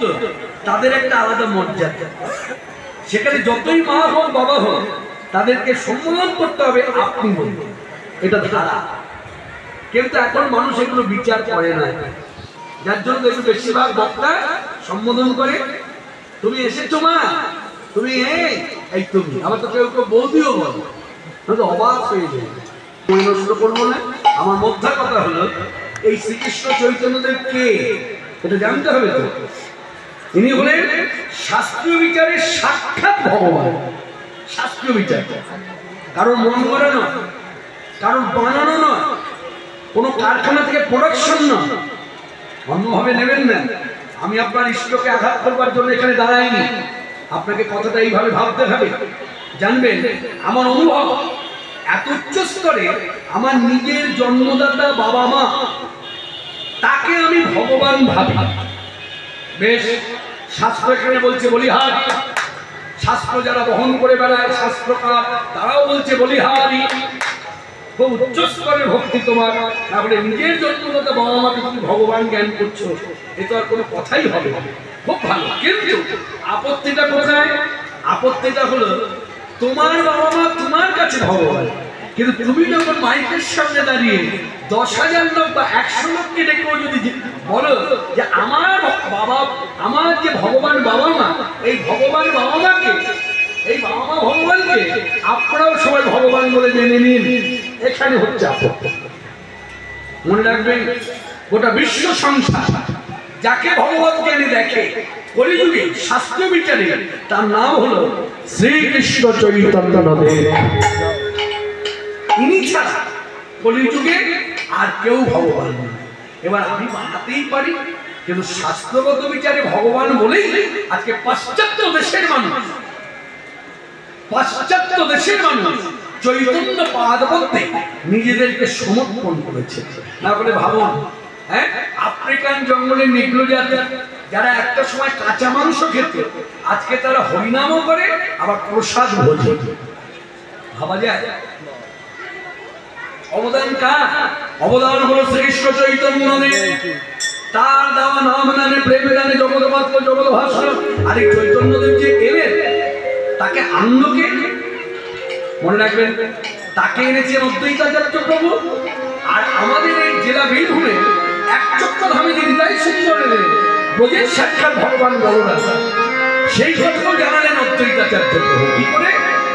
ভক্ত তাদের একটা আলাদা মর্যাদা। সেখানে যতই মা হোক বাবা হোক তাদেরকে সম্বোধন করতে হবে আপনি বলুন, এটা ধারা। কিন্তু এখন মানুষ এগুলো বিচার করে না, যার জন্য একটু বেশিরভাগ বক্তা সম্বোধন করে তুমি এসেছো মা, তুমি এই তুমি, আবার তো কেউ কেউ বৌদিও বলো, অবাক হয়ে যায়। নষ্ট করবো না। আমার মধ্যে কথা হলো এই শ্রীকৃষ্ণ চৈতন্যদেব কে এটা জানতে হবে তো। ইনি হলেন শাস্ত্রীয় বিচারের সাক্ষাৎ ভগবান। শাস্ত্রীয় বিচার কারণ মন করা নয়, কারণ বানানো নয়, কোনো কারখানা থেকে প্রোডাকশন নয়। অন্যভাবে নেবেন না। আমি আপনার ইষ্টকে আঘাত করবার জন্য এখানে দাঁড়াইনি। আপনাকে কথাটা এইভাবে ভাবতে হবে। জানবেন আমার অনুভব এত উচ্চ স্তরে, আমার নিজের জন্মদাতা বাবা মা তাকে আমি ভগবান ভাবি। বেশ, শাস্ত্র এখানে বলছে বলিহার, শাস্ত্র যারা বহন করে বেড়ায় শাস্ত্রকার তারাও বলছে বলিহারি। খুব উচ্চ স্তরের ভক্তি তোমার, তাহলে নিজের জন্মদাতা বাবা মাকে তুমি ভগবান জ্ঞান করছো, এ তো আর কোনো কথাই হবে না। খুব ভালো, কিন্তু আপত্তিটা কোথায়? আপত্তিটা হলো তোমার বাবা মা তোমার কাছে ভগবান, কিন্তু তুমি যখন মাইকের সামনে দাঁড়িয়ে 10,000 লোক বা 100 লোককে ডেকেও যদি বলো যে আমার বাবা, আমার যে ভগবান বাবা মা, এই ভগবান বাবা মাকে, এই বাবা মা ভগবানকে আপনারাও সবাই ভগবান বলে মেনে নিন, এখানে হচ্ছে আপত্তি। মনে রাখবেন, গোটা বিশ্ব সংসার যাকে ভগবত জ্ঞানে দেখে কলিযুগে শাস্ত্রীয় বিচারে, তার নাম হলো শ্রীকৃষ্ণ চৈতন্যদেব। ইনি ছাড়া কলিযুগে আর কেউ ভগবান নয়। এবার আমি বানাতেই পারি, কিন্তু শাস্ত্রগত বিচারে ভগবান বলেই আজকে পাশ্চাত্য দেশের মানুষ, পাশ্চাত্য দেশের মানুষ চৈতন্য পাদপদ্মে নিজেদেরকে সমর্পণ করেছে। না বলে ভাবুন, হ্যাঁ, আফ্রিকান জঙ্গলে নিগ্রো জাতি যারা একটা সময় কাঁচা মাংস খেত, আজকে তারা হরিনামও করে আবার প্রসাদ ভোজন। ভাবা যায়? অবদান কার? অবদান হলো শ্রীকৃষ্ণ চৈতন্যদেব। তার দেওয়া নাম দানে প্রেমে দানে জগৎ মাত্র জগৎ ভাস্কর। আর এই চৈতন্যদেব যে এলেন, তাকে আনন্দকে মনে রাখবেন, তাকে এনেছেন অদ্বৈতাচার্য প্রভু। আর আমাদের এই জেলা বীরভূমে একচক্র ধামে যে হৃদয় সুন্দর এলেন ব্রজের সাক্ষাৎ ভগবান বলরাম, সেই কথাও জানালেন অদ্বৈতাচার্য প্রভু। কি করে?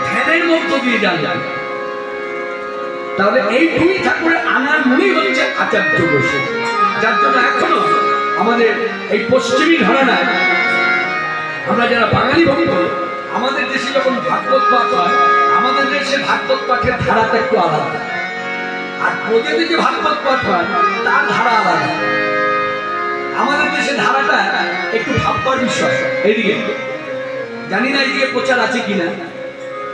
ধ্যানের মধ্য দিয়ে জানলেন। তাহলে এই দুই ঠাকুরের আনার মূলই হচ্ছে আচার্য বসু, যার জন্য এখনো আমাদের এই পশ্চিমী ঘরানায় আমরা যারা বাঙালি ভক্ত, আমাদের দেশে যখন ভাগবত পাঠ হয়, আমাদের দেশে ভাগবত পাঠের ধারাটা একটু আলাদা, আর ব্রজেতে যে ভাগবত পাঠ হয় তার ধারা আলাদা। আমাদের দেশে ধারাটা একটু ভাববার বিষয়। এইদিকে জানি না এইদিকে প্রচার আছে কিনা,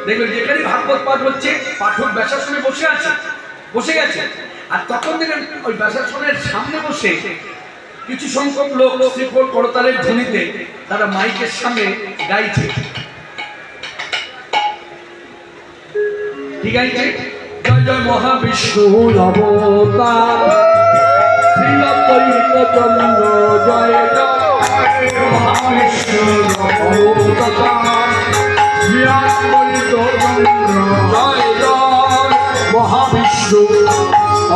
দেখবেন যেখানে ভাগবত পাঠ হচ্ছে পাঠক ব্যাসাসনে বসে গেছে, আর তখন দেখবেন ওই ব্যাসাসনের সামনে বসে কিছু সংখ্যক লোক শ্রীফল করতালের ধ্বনিতে তারা মাইকের সামনে গাইছে। ঠিক আছে, জয় জয় মহাবিষ্ণু অবতার, শ্রী অদ্বৈত চন্দ্র জয় জয় মহাবিষ্ণু অবতার, শ্রী অদ্বৈত চন্দ্র জয় জয় মহাবিষ্ণু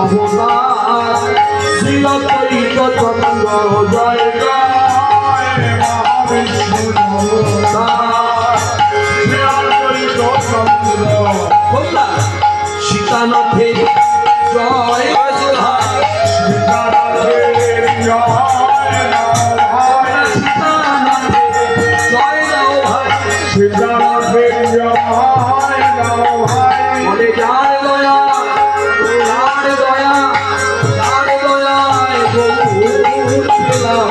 অবতার, শ্রী অদ্বৈত চন্দ্র জয় জয় মহাবিষ্ণু অবতার, শ্রী অদ্বৈত চন্দ্র সীতানাথে জয়, সীতানাথের জয় নাও ভাই, সীতানাথের জয় নাও ভাই, সীতানাথের জয় নাও ভাই। বলে যার দয়া, যার দয়া, যার দয়ায় গৌর পেলাম,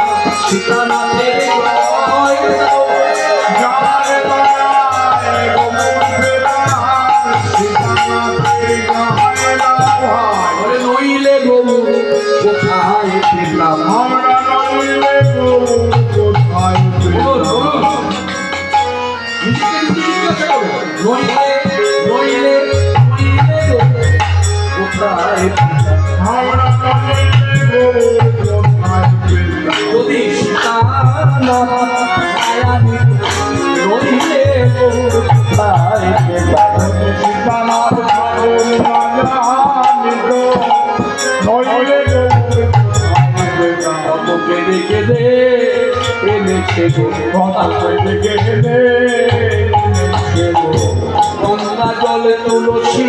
গঙ্গা জলে তুলসী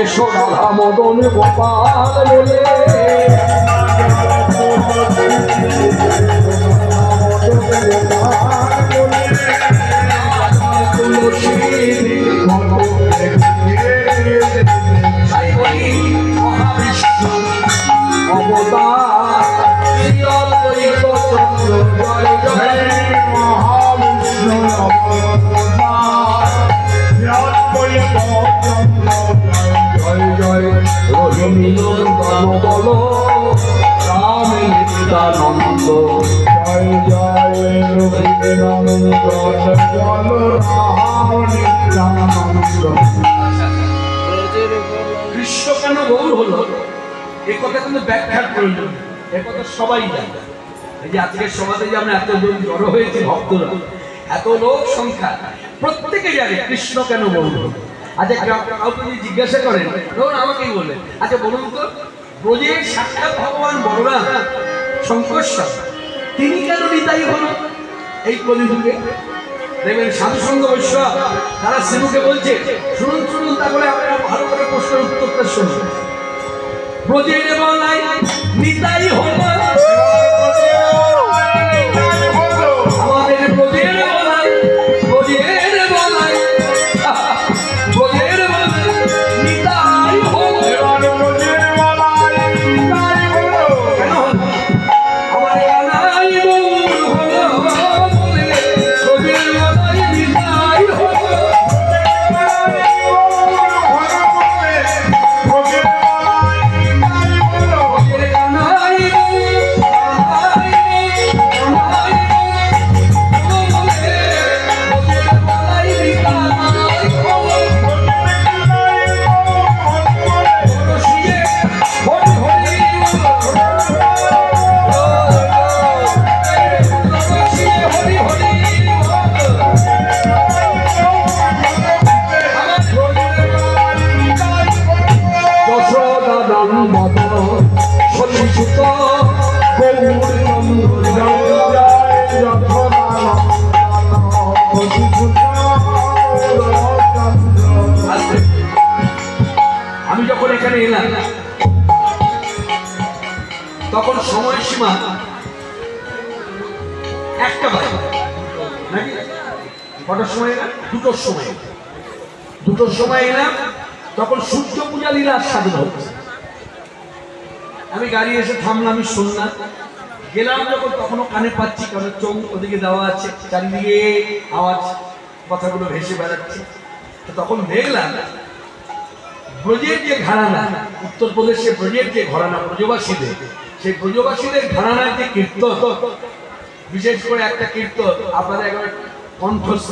এসো রাধা মদন গোপাল বলে তুলসী মহাবিষ্ণু অবতার চন্দ্র জয় জয় মহাবিষ্ণু অবতার জয় জয় রহিনন্দন বল রাম নিত্যানন্দ জয় জয় রহিনন্দন বল রাম নিত্যানন্দ। কৃষ্ণ কেন গৌর হলো এ কথা কিন্তু ব্যাখ্যার প্রয়োজন, এ কথা সবাই জানে। এই যে আজকের সমাজে যে আমরা এত জড়ো হয়েছি ভক্তরা, এত লোক সংখ্যা, প্রত্যেকে জানে কৃষ্ণ কেন গৌর হলো। আচ্ছা কাউকে যদি জিজ্ঞাসা করেন, ধরুন আমাকেই বলে, আচ্ছা বলুন তো ব্রজের সাক্ষাৎ ভগবান বলরাম শঙ্করস্বামী তিনি কেন নিতাই হলো এই কলিযুগে? দেখবেন সাধুসঙ্গ বৈষ্ণব তারা শ্রীমুখে বলছে, শুনুন শুনুন, তারপরে আপনারা ভালো করে প্রশ্নের উত্তরটা শুনুন। ব্রজের বলাই নিতাই হলো, আমাদের ব্রজের বলাই, ব্রজের বলাই, ব্রজের বলাই নিতাই হলো, ব্রজের বলাই নিতাই হলো, কেন হলো? আমার কানাই গৌর হলো বলে ব্রজের বলাই নিতাই হলো, আমি যখন এখানে এলাম তখন সময়সীমা একটা বাজে নাকি কটার সময় এলাম? দুটোর সময় এলাম, তখন সূর্য পূজা লীলার সাধনা হচ্ছে। আমি গাড়ি এসে থামলাম, আমি শুনলাম, গেলাম যখন তখনও কানে পাচ্ছি, কারণ চোখ ওদিকে দেওয়া আছে, চারিদিকে আওয়াজ, কথাগুলো ভেসে বেড়াচ্ছে। তখন দেখলাম ব্রজের যে ঘরানা, উত্তরপ্রদেশে ব্রজের যে ঘরানা ব্রজবাসীদের, সেই ব্রজবাসীদের ঘরানার যে কীর্তন, বিশেষ করে একটা কীর্তন আপনারা একবার কণ্ঠস্থ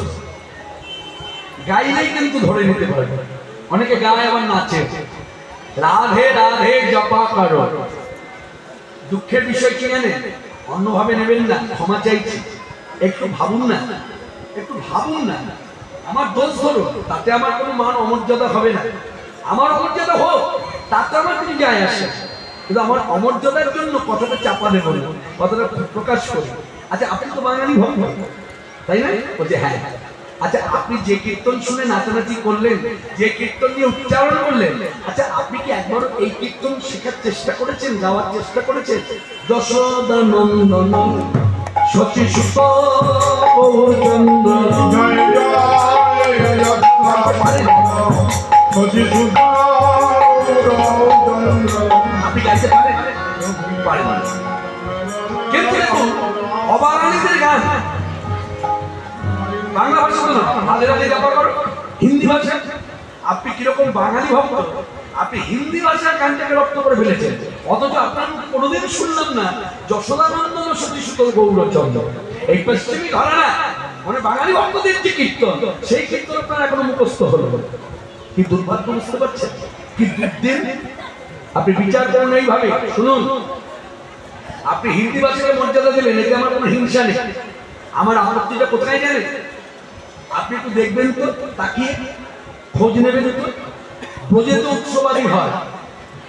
গাইলেই কিন্তু ধরে নিতে পারবে, অনেকে গায় আবার নাচে, রাধে রাধে জপা করো। দুঃখের বিষয় কি জানেন? অন্যভাবে নেবেন না, ক্ষমা চাইছি, একটু ভাবুন না, একটু ভাবুন না, আমার দোষ ধরুন, তাতে আমার কোনো মান অমর্যাদা হবে না। আমার অমর্যাদা হোক, তাতে আমার কিছু যায় আসে, কিন্তু আমার অমর্যাদার জন্য কথাটা চাপা দেব না, কথাটা প্রকাশ করি। আচ্ছা আপনি তো বাঙালি ভক্ত, তাই না? বলছে হ্যাঁ। আচ্ছা আপনি যে কীর্তন শুনে নাচানাচি করলেন, যে কীর্তন নিয়ে উচ্চারণ করলেন, আচ্ছা আপনি কি একবার এই কীর্তন শেখার চেষ্টা করেছেন, গাওয়ার চেষ্টা করেছেন? যশোদা নন্দন সতী সুত চন্দ্র জয় আপনি গাইতে পারেন? পারেন। কিন্তু দেখুন অবাঙালিদের গান বাংলা ভাষা তো না, রাধে রাধে জপা করো হিন্দি ভাষা। আপনি কিরকম বাঙালি ভক্ত, আপনি হিন্দি ভাষার গানটাকে রপ্ত করে ফেলেছেন, অথচ আপনার কোনোদিন শুনলাম না যশোদানন্দন সতী সুত গৌরচন্দ্র। এই পশ্চিমী ঘরানা মানে বাঙালি ভক্তদের যে কীর্তন, সেই কীর্তন আপনার এখনো মুখস্থ হলো। কি দুর্ভাগ্য, বুঝতে পারছেন? কি দুর্দিন। আপনি বিচার করুন এইভাবে, শুনুন আপনি হিন্দি ভাষাকে মর্যাদা দিলেন, এতে আমার কোনো হিংসা নেই। আমার আপত্তিটা কোথায় জানেন? আপনি একটু দেখবেন তো, তাকিয়ে খোঁজ নেবেন তো, ব্রজে তো উৎসবাদী হয়,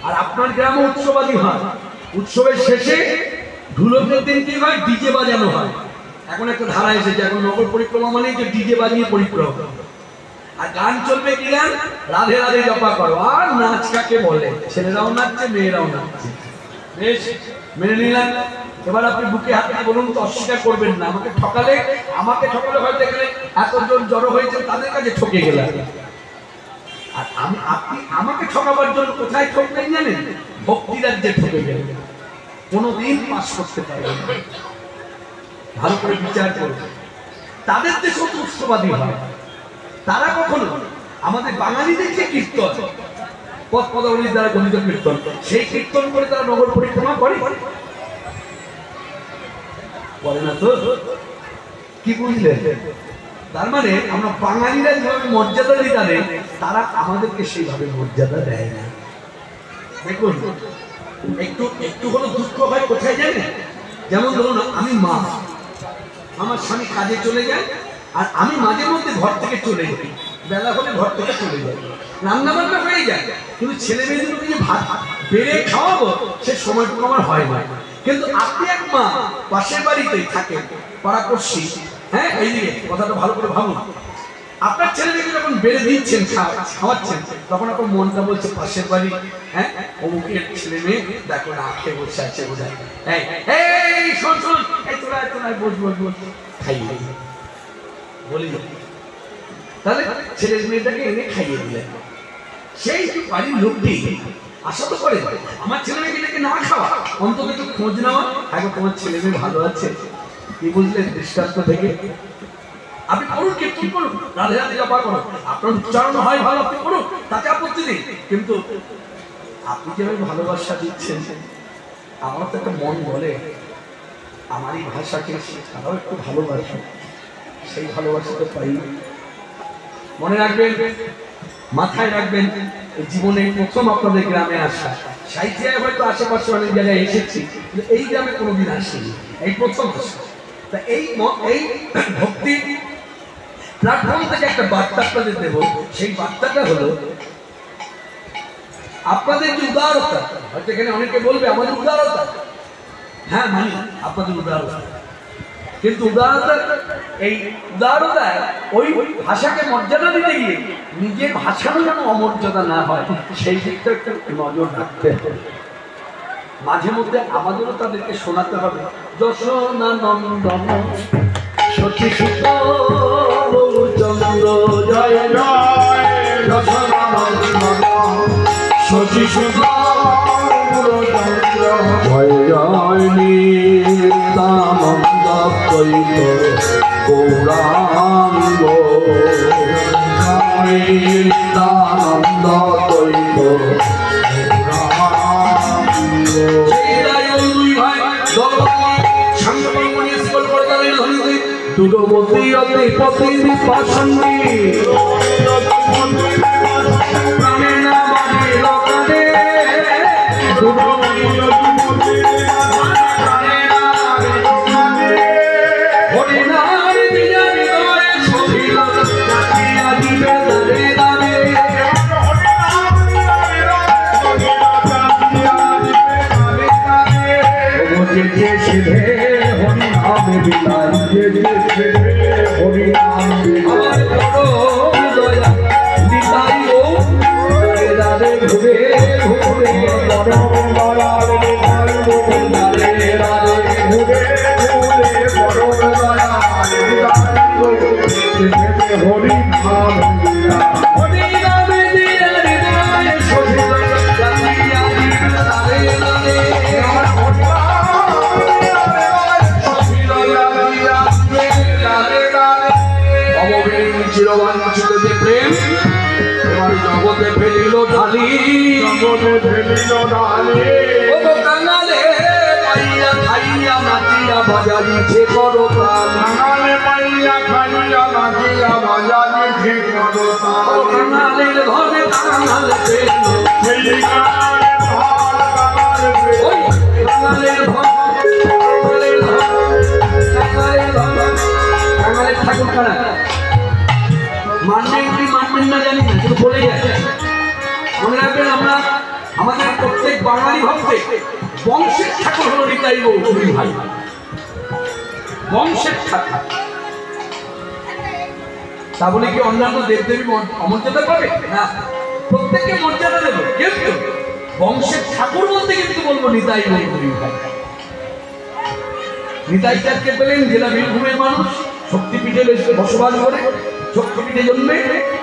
আর আপনার গ্রামে উৎসবাদী হয়। উৎসবের শেষে ঢুলকের দিন কি হয়? ডিজে বাজানো হয়। এখন একটা ধারা এসেছে, এখন নগর পরিক্রমা মানে যে ডিজে বাজিয়ে পরিক্রমা, আর গান চলবে কি গান? রাধে রাধে জপা করো। আর নাচ কাকে বলে? ছেলেরাও নাচছে, মেয়েরাও নাচছে। বেশ, মেনে নিলাম। এবার আপনি বুকে হাত দিয়ে বলুন তো, অস্বীকার করবেন না। আমাকে ঠকালে হয়তো এখানে এতজন জড়ো হয়েছে, তাদের কাছে ঠকে গেলাম। আর আপনি আমাকে ঠকাবার জন্য কোথায় ঠকবেন জানেন? ভক্তি রাজ্যে ঠকে গেলেন, কোনোদিন পাস করতে পারবেন না। ভালো করে বিচার করবে। তাদের দেশ উৎসবাদী হয়, তারা কখনো আমাদের বাঙালিদের যে কীর্তন, পদ পদাবলীর দ্বারা গঠিত কীর্তন, সেই কীর্তন করে তারা নগর পরিক্রমা করে না তো? কি বুঝলেন? তার মানে আমরা বাঙালিরা যেভাবে মর্যাদা দিই তাদের, তারা আমাদেরকে সেইভাবে মর্যাদা দেয় না। দেখুন, একটু হলো দুঃখ হয় কোথায় জানেন? যেমন ধরুন, আমি মা, আমার স্বামী কাজে চলে যায়, আর আমি মাঝে মধ্যে ঘর থেকে চলে যাই, বেলা হলে ঘর থেকে চলে যাই, রান্না বান্না হয়ে যায়, কিন্তু ছেলে মেয়েদেরকে যে ভাত বেড়ে খাওয়াবো সে সময়টুকু আমার হয় না। কিন্তু আপনি এক মা, পাশের বাড়িতেই থাকেন, পাড়া করছি, হ্যাঁ, এইদিকে কথাটা ভালো করে ভাবুন। আপনার ছেলে মেয়েকে যখন বেড়ে দিচ্ছেন, খাওয়াচ্ছেন, তখন আপনার মনটা বলছে পাশের বাড়ি, হ্যাঁ, অমুকের ছেলে মেয়ে দেখো না খেয়ে বসে আছে, বোঝায় এই শোন শোন, এই তোরা বস খাইয়ে বলি। তাহলে ছেলের মেয়েটাকে এনে খাইয়ে দিলেন। সেই বাড়ির লোকটি আশা তো করে আমার ছেলে মেয়েকে না খাওয়া, অন্তত একটু খোঁজ নেওয়া, এখন তোমার ছেলে মেয়ে ভালো আছে, কি বুঝলেন? দৃষ্টান্ত থেকে আপনি করুন, কীর্তন করুন, রাধে রাধে জপা করুন, আপনার উচ্চারণ হয় ভালো, আপনি করুন, তাতে আপত্তি নেই। কিন্তু আপনি যেভাবে ভালোবাসা দিচ্ছেন, আমার তো একটা মন বলে আমার এই ভাষাকে তারাও একটু ভালোবাসে, সেই ভালোবাসাটা পাই। মনে রাখবেন, মাথায় রাখবেন, জীবনে প্রথম আপনাদের গ্রামে আসা। সাহিত্যায় হয়তো আশেপাশে অনেক জায়গায় এসেছি, কিন্তু এই গ্রামে কোনোদিন আসেনি, এই প্রথম আসা। তা এই ভক্তি প্ল্যাটফর্ম থেকে একটা বার্তা আপনাদের দেব। সেই বার্তাটা হলো আপনাদের যে উদারতা, হয়তো এখানে অনেকে বলবে আমাদের উদারতা, হ্যাঁ মানি আপনাদের উদারতা, কিন্তু এই উদারতা ওই ভাষাকে মর্যাদা দিতে গিয়ে নিজের ভাষারও যেন অমর্যাদা না হয়, সেই দিকটা একটু নজর রাখতে হবে। মাঝে মধ্যে আমাদেরও তাদেরকে শোনাতে হবে, যশোনা নন্দন সতী সুত চন্দ্র জয় জয়, যশোনা নন্দন সতী সুত চন্দ্র জয় জয়, নিত্যানন্দ দ্বৈত গৌরাঙ্গ, নিত্যানন্দ দ্বৈত দুর্গমতী অতি পতি পাশন্নি প্রাণে না বাড়ি লোকানে, হরিনার বিজয় করে ছবিল জাতিয়া দিবে দারে দারে, যে সিধে হরিনামে বিলায়, হরিনাম আমার দয়া দিতাই ও দারে ঘুরে ঘুরে বড় দয়াল, দারে দারে ঘুরে ঘুরে বড় দয়াল, হরিনাম হরিনামে দিয়া হৃদয় সহিল জাতিয়া দিবে দারে দারে, চিরবাঞ্ছিত যে প্রেম এবার জগতে ফেলিল ঢালি, জগতে ফেলিল ঢালি, ও কাঙালে পাইয়া খাইয়া নাচিয়া বাজাইছে করতাল, কাঙালে পাইয়া খাইয়া নাচিয়া বাজাইছে করতাল, ও কাঙালের ঘরে কাঙাল পেল, সেই কাঙালের ঘর কাঙাল পেল, ওই কাঙালের ঘর বাঙালি ভাবতে বংশের ঠাকুর হলো নিতাই গৌর দুই ভাই, বংশের ঠাকুর। তা বলে কি অন্যান্য দেবদেবী অমর্যাদা পাবে না? প্রত্যেককে মর্যাদা দেবো, কিন্তু বংশের ঠাকুর বলতে কিন্তু বলবো নিতাই গৌর দুই ভাই। নিতাই চাঁদকে পেলেন জেলা বীরভূমের মানুষ, শক্তিপীঠে বসবাস করে, শক্তিপীঠে জন্মে,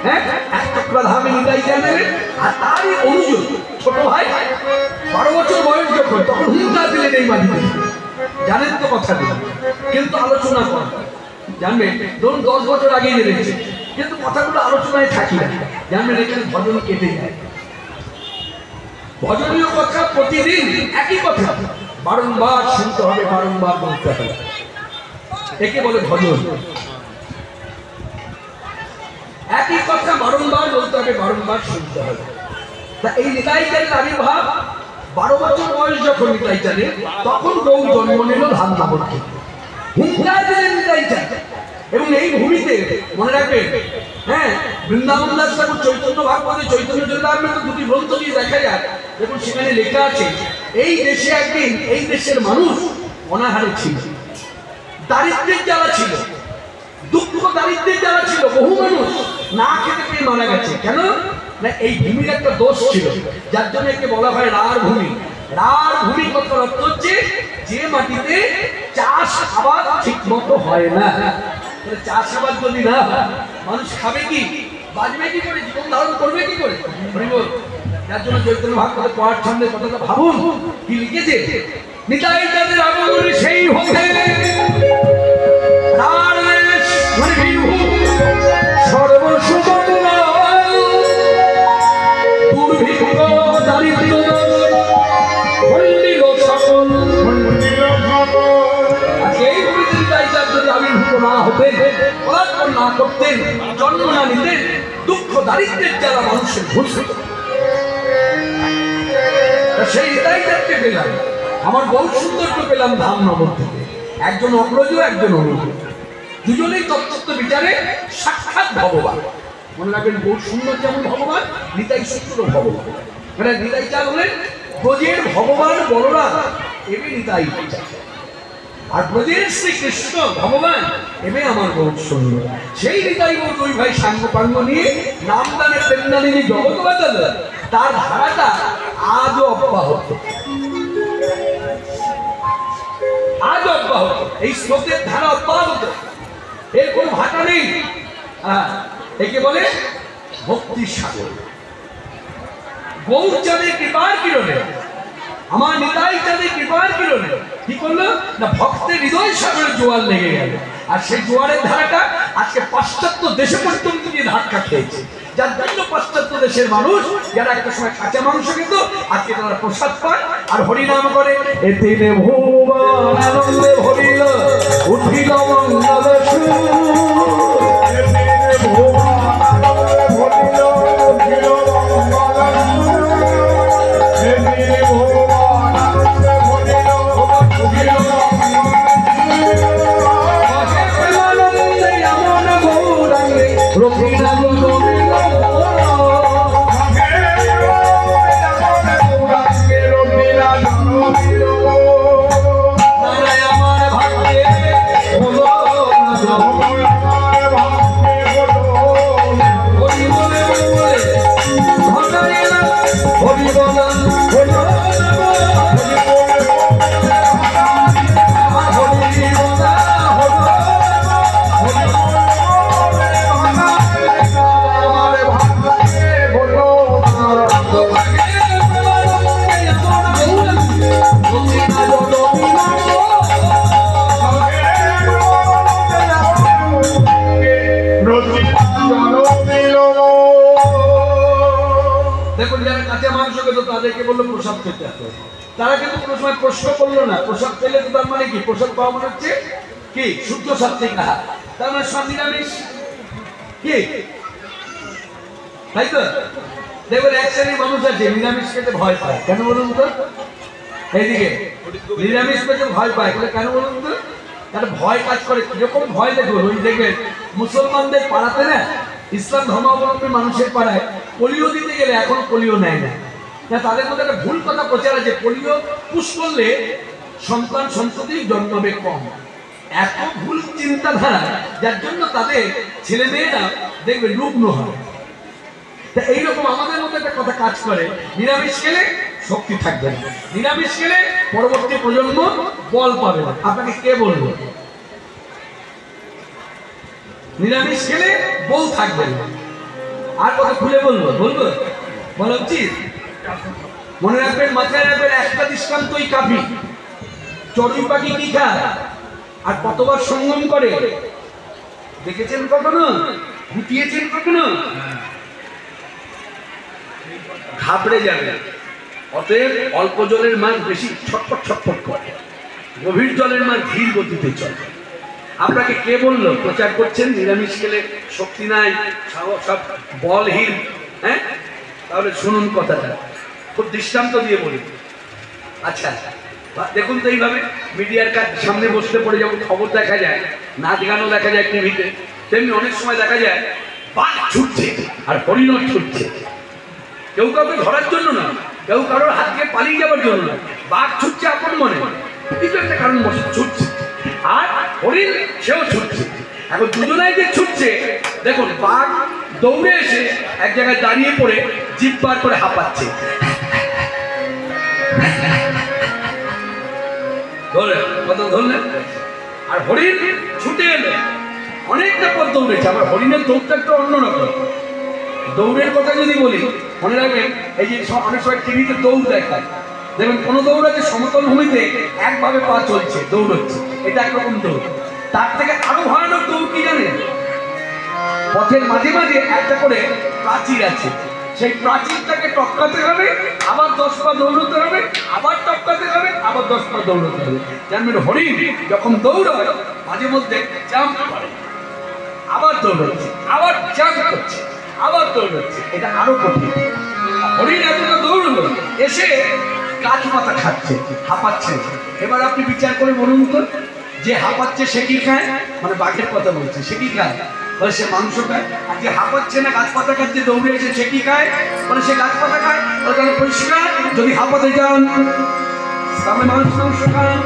হ্যাঁ, এক চক্রাধামে নিতাই চাঁদ। আর তারই অনুযোগ ছোট ভাই 12 বছর বয়স যখন, তখন হুঙ্কার দিলেন এই মাটিতে। জানেন তো কথাটি, কিন্তু আলোচনা করেন, জানবেন ধরুন 10 বছর আগেই জেনেছে, কিন্তু কথাগুলো আলোচনায় থাকি না, জানবেন এখানে ভজন কেটে যায়। ভজনীয় কথা প্রতিদিন একই কথা বারংবার শুনতে হবে, বারংবার বলতে হবে, একে বলে ভজন। একই কথা বারংবার বলতে হবে, বারংবার শুনতে হবে। তা এই নিতাই চাঁদের আবির্ভাব 12 বছর বয়স যখন নিতাই চাঁদের, তখন গৌর জন্ম নিল ধামনগর থেকে। হুঙ্কার দিলেন নিতাই চাঁদ। এবং এই ভূমিতে মনে রাখবেন, হ্যাঁ, বৃন্দাবন দাস ঠাকুর চৈতন্য ভাগবতে চৈতন্য চরিতামৃত দুটি গ্রন্থ দিয়ে দেখা যায়, দেখুন সেখানে লেখা আছে এই দেশে একদিন এই দেশের মানুষ অনাহারে ছিল, দারিদ্র্যের জ্বালা ছিল, দুঃখ দারিদ্র্যের জ্বালা ছিল, বহু মানুষ না খেতে পেয়ে মারা গেছে। কেন না এই ভূমির একটা দোষ ছিল, যার জন্য একে বলা হয় রার ভূমি। রার ভূমি কথার অর্থ হচ্ছে যে মাটিতে চাষ আবাদ ঠিক মতো হয় না। চাষ আবাদ যদি না মানুষ খাবে কি, বাঁচবে কি করে, জীবন ধারণ করবে কি করে? যার জন্য চৈতন্য ভাগবত পড়ার সামনে কথাটা ভাবুন কি লিখেছে। নিতাই চাঁদের আগমনে সেই হতে না করতেন, জন্ম না নিতেন, দুঃখ দারিদ্রের জ্বালা মানুষের ঘুষত। সেই নিতাই চাঁদকে পেলাম, আমার বহু সুন্দরকে পেলাম ধামনগর থেকে। একজন অগ্রজ, একজন অনুজ, দুজনেই তত্ত্ব বিচারে সাক্ষাৎ ভগবান। মনে রাখবেন, বহু সুন্দর যেমন ভগবান, নিতাই সূত্র ভগবান। মানে নিতাই চাঁদ হলেন ব্রজের ভগবান বলরাম, এবে নিতাই চাঁদ। আর ব্রজের শ্রীকৃষ্ণ ভগবান, এবে আমার গৌর সুন্দর। সেই নিতাই গৌর দুই ভাই সাঙ্গ পাঙ্গ নিয়ে নামদানে প্রেমদানে যে জগৎ বাঁচালেন, তার ধারাটা আজও অব্যাহত, আজও অব্যাহত। এই স্রোতের ধারা অব্যাহত, এর কোনো ভাটা নেই। একে বলে ভক্তি সাগর। গৌর চাঁদের কৃপার কিরণে, আমার নিতাই চাঁদের কৃপার কিরণে কি করলো না, ভক্তের হৃদয় সাগরে জোয়ার লেগে গেল। আর সেই জোয়ারের ধারাটা আজকে পাশ্চাত্য দেশে পর্যন্ত গিয়ে ধাক্কা খেয়েছে, যার জন্য পাশ্চাত্য দেশের মানুষ যারা একটা সময় কাঁচা মাংস খেত, আজকে তারা প্রসাদ পায় আর হরিনাম করে। এতে ভগবান আনন্দে ভরিল উঠিল মঙ্গল সুর, দেখুন যারা কাঁচা মাংস খেত তাদেরকে বললো প্রসাদ খেতে হবে, তারা কিন্তু কোনো সময় প্রশ্ন করলো না। প্রসাদ পেলে তো তার মানে কি, প্রসাদ পাওয়া মানে হচ্ছে কি শুদ্ধ সাত্বিক আহার, তার মানে সব নিরামিষ কি, তাই তো? দেখুন এক শ্রেণীর মানুষ আছে নিরামিষ খেতে ভয় পায়, কেন বলুন তো? এইদিকে নিরামিষ খেতে ভয় পায়, কেন বলুন তো? তার ভয় কাজ করে, যখন ভয় দেখুন ওই দেখবেন মুসলমানদের পাড়াতে না, ইসলাম ধর্মাবলম্বী মানুষের পাড়ায় পোলিও দিতে গেলে এখন পোলিও নেয় না। তাদের মধ্যে একটা ভুল কথা প্রচার আছে, পোলিও পুশ করলে সন্তান সন্ততি জন্মাবে কম। এত ভুল চিন্তাধারা, যার জন্য তাদের ছেলে মেয়েরা দেখবে রুগ্ন হয়। এইরকম আমাদের মধ্যে একটা কথা কাজ করে, নিরামিষ খেলে শক্তি থাকবে না, নিরামিষ খেলে পরবর্তী প্রজন্ম বল পাবে না। আপনাকে কে বলবো নিরামিষ খেলে বল থাকবে না? আর কথা খুলে বলবো বলা উচিত? মনে রাখবেন, মাথায় রাখবেন, একটা দৃষ্টান্তই কাফি। চড়ুই পাখি কি খায় আর কতবার সঙ্গম করে দেখেছেন কখনো? ঘুটিয়েছেন কখনো? ঘাবড়ে যাবে। অতএব অল্প জলের মাছ বেশি ছটপট ছটপট করে, গভীর জলের মাছ ধীর গতিতে চলে। আপনাকে কে বললো প্রচার করছেন নিরামিষ খেলে শক্তি নাই, সব বলহীন? হ্যাঁ, তাহলে শুনুন কথাটা, খুব দৃষ্টান্ত দিয়ে বলি। আচ্ছা দেখুন তো, এইভাবে মিডিয়ার সামনে বসতে পড়ে যেমন খবর দেখা যায়, নাচ গানও দেখা যায় টিভিতে, তেমনি অনেক সময় দেখা যায় বাঘ ছুটছে আর হরিণ ছুটছে। কেউ কাউকে ধরার জন্য না, কেউ কারোর হাত দিয়ে পালিয়ে যাওয়ার জন্য না, বাঘ ছুটছে আপন মনে, কিছু একটা কারণ বসে ছুটছে, আর হরিণ সেও ছুটছে। এখন দুজনাই যে ছুটছে, দেখুন বাঘ দৌড়ে এসে এক জায়গায় দাঁড়িয়ে পড়ে জিভ বার করে হাঁপাচ্ছে, ধরলেন? আর হরিণ ছুটে এলো, অনেকটা পথ দৌড়েছে। আবার হরিণের দৌড়টা একটা অন্যরকম। দৌড়ের কথা যদি বলি, মনে রাখবেন, এই যে অনেক সময় টিভিতে দৌড় দেখায়, দেখবেন কোনো দৌড় আছে সমতল ভূমিতে একভাবে পা চলছে, দৌড়চ্ছে, এটা একরকম দৌড়। তার থেকে আরো ভয়ানক দৌড় কি জানেন? পথের মাঝে মাঝে একটা করে প্রাচীর আছে, সেই প্রাচীরটাকে টপকাতে হবে, আবার 10 পা দৌড়তে হবে, আবার টপকাতে হবে, আবার 10 পা দৌড়তে হবে। জানবেন হরিণ যখন দৌড়ায় মাঝে মধ্যে জাম্প করে, আবার দৌড়াচ্ছে, আবার জাম্প করছে, আবার দৌড়াচ্ছে, এটা আরো কঠিন। হরিণ এতটা দৌড়লো, এসে গাছ পাতা খাচ্ছে, হাঁপাচ্ছে। এবার আপনি বিচার করে বলুন তো, যে হাঁপাচ্ছে সে কি খায়? মানে বাঘের কথা বলছে, সে কি খায়? বলে সে মাংস খায়। আর যে হাঁপাচ্ছে না, গাছ পাতা খাচ্ছে, দৌড়ে এসে সে কি খায়? বলে সে গাছ পাতা খায়। তাহলে পরিষ্কার, যদি হাঁপাতে যান তাহলে মাংস খান,